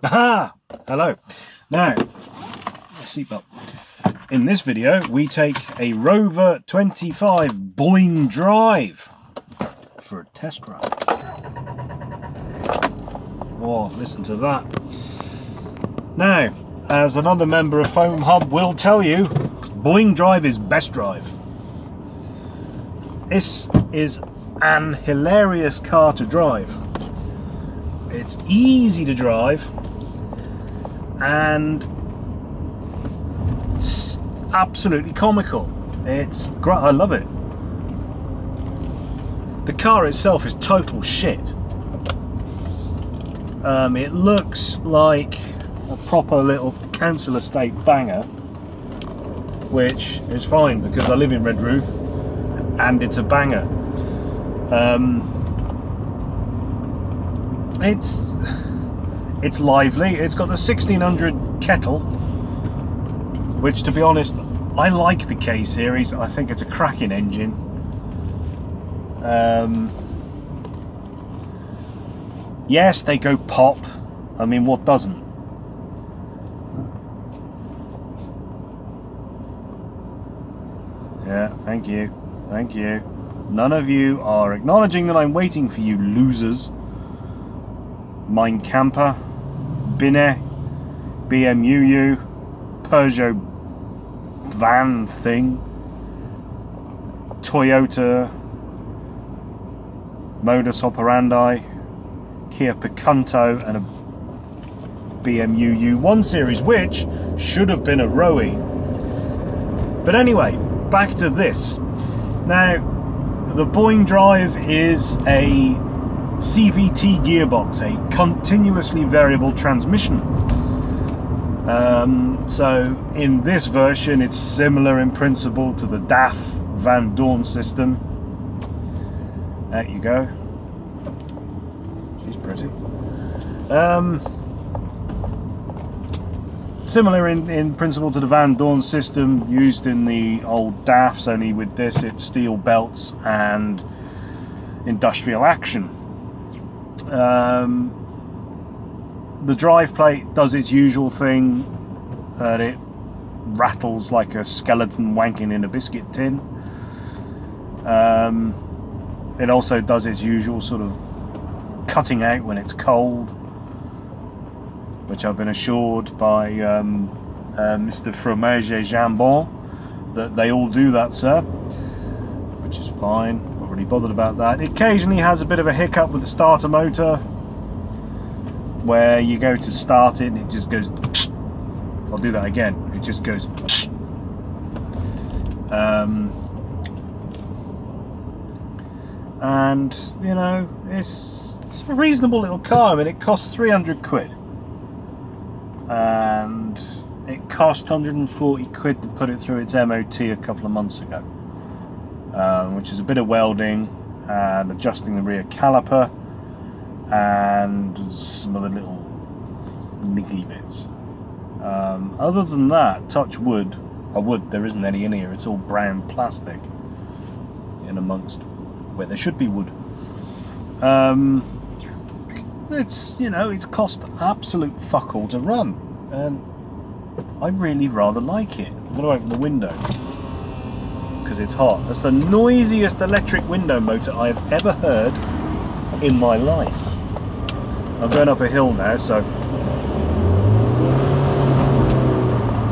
Aha! Hello. Now, seatbelt. In this video, we take a Roewe 25 Boingdrive for a test run. Oh, listen to that. Now, as another member of Foem Hub will tell you, Boingdrive is Bestdrive. This is an hilarious car to drive. It's easy to drive and it's absolutely comical. It's great. I love it. The car itself is total shit. It looks like a proper little council estate banger, which is fine because I live in Redruth and it's a banger. It's lively. It's got the 1600 kettle, which, to be honest, I like the K series. I think it's a cracking engine. Yes, they go pop. I mean, what doesn't? Yeah, thank you. Thank you. None of you are acknowledging that I'm waiting for you, losers. Mein Camper, Binne, BMW, Peugeot van thing, Toyota, modus operandi, Kia Picanto, and a BMW 1 Series, which should have been a Roewe. But anyway, back to this. Now, the Boingdrive is a CVT gearbox, a continuously variable transmission. So in this version it's similar in principle to the DAF Van Dorn system. There you go. She's pretty. Similar in principle to the Van Dorn system used in the old DAFs, only with this it's steel belts and industrial action. The drive plate does its usual thing, it rattles like a skeleton wanking in a biscuit tin. It also does its usual sort of cutting out when it's cold, which I've been assured by Mr. Fromage et Jambon that they all do that, sir, which is fine. Not really bothered about that. It occasionally has a bit of a hiccup with the starter motor, where you go to start it and it just goes. I'll do that again. It just goes. And you know, it's a reasonable little car. I mean, it costs 300 quid, and it cost 140 quid to put it through its MOT a couple of months ago, which is a bit of welding and adjusting the rear caliper and some other little niggly bits. Other than that, touch wood, there isn't any in here. It's all brown plastic in amongst where there should be wood. It's, you know, it's cost absolute fuck all to run, and I really rather like it. I'm going to open the window because it's hot. That's the noisiest electric window motor I've ever heard in my life. I'm going up a hill now, so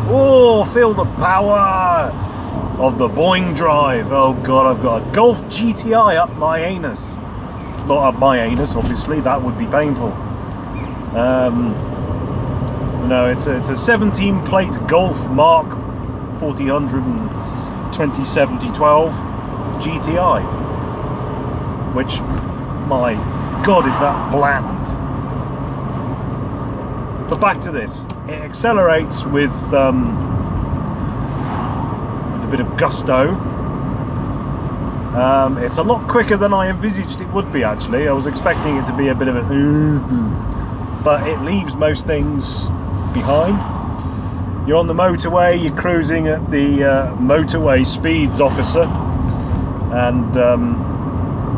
oh, feel the power of the Boingdrive. Oh god, I've got a Golf GTI up my anus. Not up my anus, obviously, that would be painful. No, it's a 17 plate Golf Mark 4000 and 2070-12 GTI, which, my god, is that bland. But back to this, it accelerates with a bit of gusto. It's a lot quicker than I envisaged it would be, actually. I was expecting it to be a bit of a but it leaves most things behind. You're on the motorway, you're cruising at the motorway speeds officer, and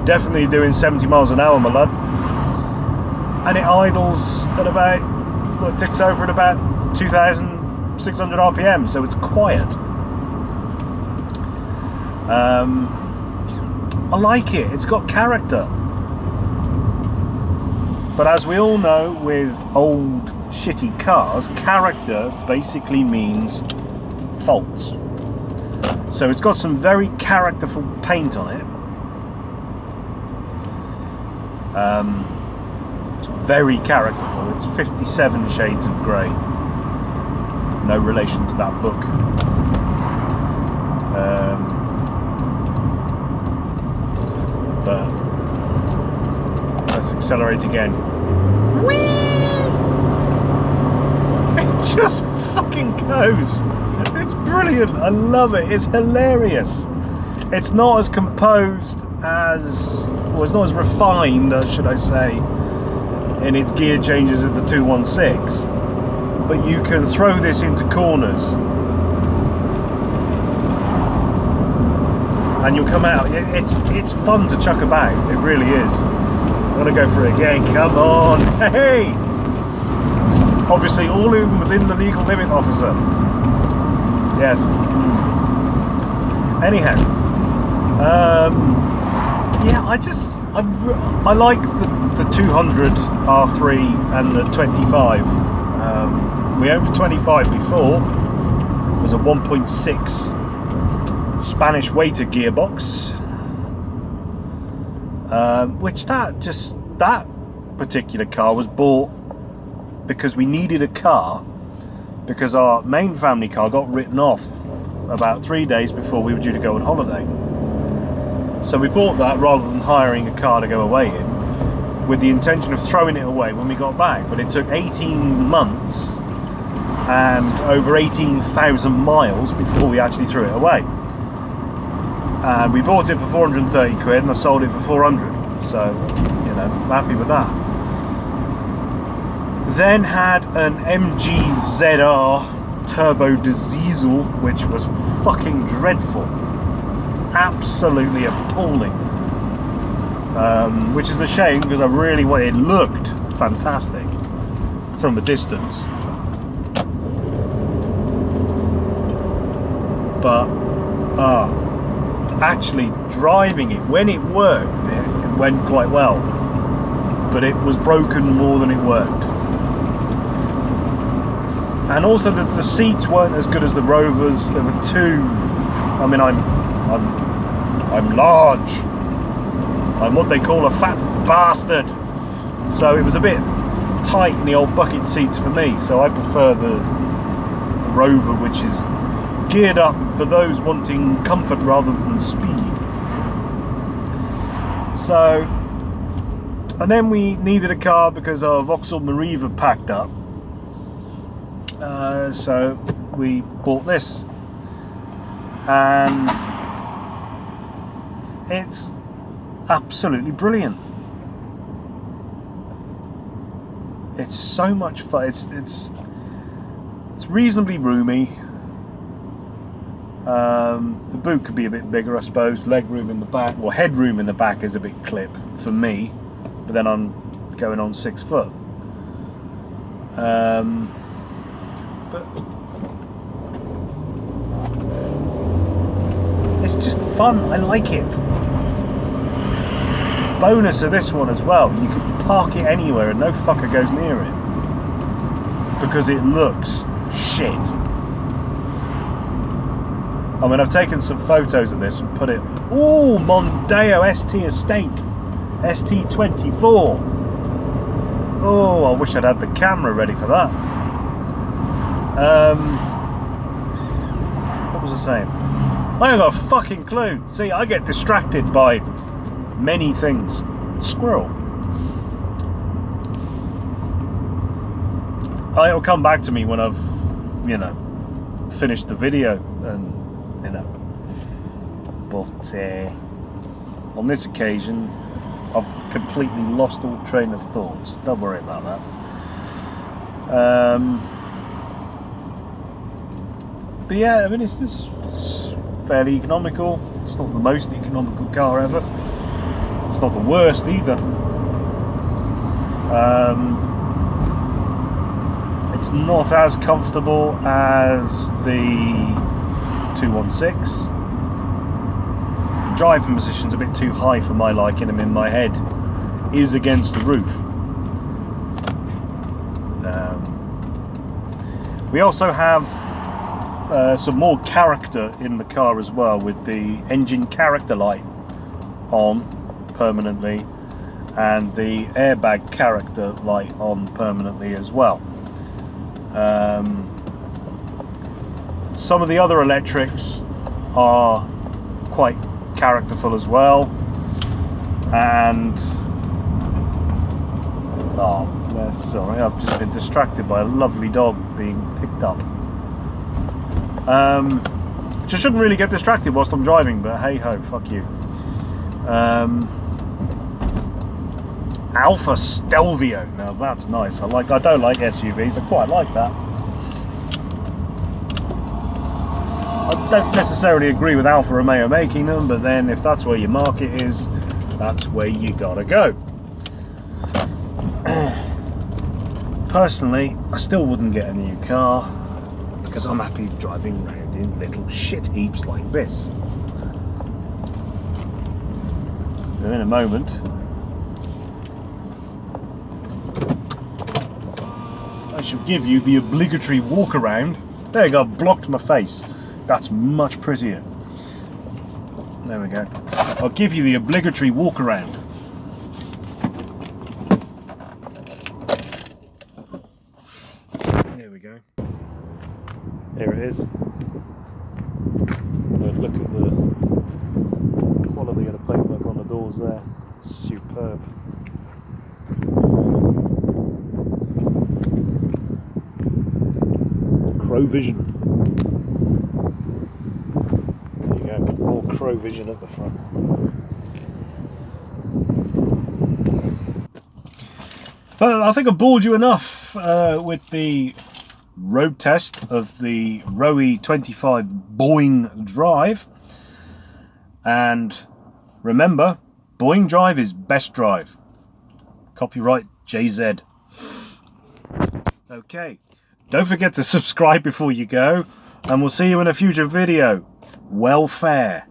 definitely doing 70 miles an hour, my lad. And it idles at about it ticks over at about 2,600 RPM, so it's quiet. I like it, it's got character. But as we all know, with old shitty cars, character basically means faults. So it's got some very characterful paint on it. It's very characterful. It's 57 shades of grey. No relation to that book. But let's accelerate again. Whee! It just fucking goes. It's brilliant. I love it. It's hilarious. It's not as composed as, well, it's not as refined, should I say, in its gear changes as the 216. But you can throw this into corners and you'll come out. It's fun to chuck about. It really is. I'm gonna go for it again. Come on, hey! It's obviously all within the legal limit, officer. Yes. Anyhow, yeah, I like the 200 R3 and the 25. We owned a 25 before. It was a 1.6 Spanish Waiter gearbox, which that particular car was bought because we needed a car, because our main family car got written off about 3 days before we were due to go on holiday. So we bought that rather than hiring a car to go away in, with the intention of throwing it away when we got back. But it took 18 months and over 18,000 miles before we actually threw it away. And we bought it for 430 quid and I sold it for 400. So, you know, I'm happy with that. Then had an MG ZR turbo diesel, which was fucking dreadful. Absolutely appalling. Which is a shame, because I really wanted, it looked fantastic from a distance. But actually driving it, when it worked, it went quite well. But it was broken more than it worked. And also the seats weren't as good as the Roevers. There were two. I mean, I'm large. I'm what they call a fat bastard. So it was a bit tight in the old bucket seats for me. So I prefer the Roewe, which is geared up for those wanting comfort rather than speed. So, and then we needed a car because our Vauxhall Mariva packed up. So we bought this, and it's absolutely brilliant. It's so much fun. It's reasonably roomy. The boot could be a bit bigger, I suppose. Leg room in the back, or head room in the back, is a bit clip for me. But then I'm going on 6 foot. But it's just fun. I like it. Bonus of this one as well, you can park it anywhere and no fucker goes near it, because it looks shit. I mean, I've taken some photos of this and put it. Oh, Mondeo ST Estate ST24. Oh, I wish I'd had the camera ready for that. What was I saying? I ain't got a fucking clue. See, I get distracted by many things. Squirrel. It'll come back to me when I've, you know, finished the video, and you know. But on this occasion, I've completely lost all train of thoughts. Don't worry about that. But yeah, I mean, it's fairly economical. It's not the most economical car ever. It's not the worst either. It's not as comfortable as the 216. The driving position's a bit too high for my liking. I'm in my head is against the roof. We also have some more character in the car as well, with the engine character light on permanently and the airbag character light on permanently as well. Some of the other electrics are quite characterful as well, and sorry, I've just been distracted by a lovely dog being picked up. Which I shouldn't really get distracted whilst I'm driving, but hey ho, fuck you. Alfa Stelvio, now that's nice. I don't like SUVs, I quite like that. I don't necessarily agree with Alfa Romeo making them, but then if that's where your market is, that's where you gotta go. Personally, I still wouldn't get a new car because I'm happy driving around in little shit heaps like this. So in a moment, I shall give you the obligatory walk around. There you go, I've blocked my face. That's much prettier. There we go. I'll give you the obligatory walk around. There we go. Here it is. Look at the quality of the paintwork on the doors there. Superb. Crow vision. There you go. More crow vision at the front. But I think I've bored you enough with the road test of the Roewe 25 Boingdrive. And remember, Boingdrive is best drive. Copyright JZ. Okay, don't forget to subscribe before you go, and we'll see you in a future video. Welfare.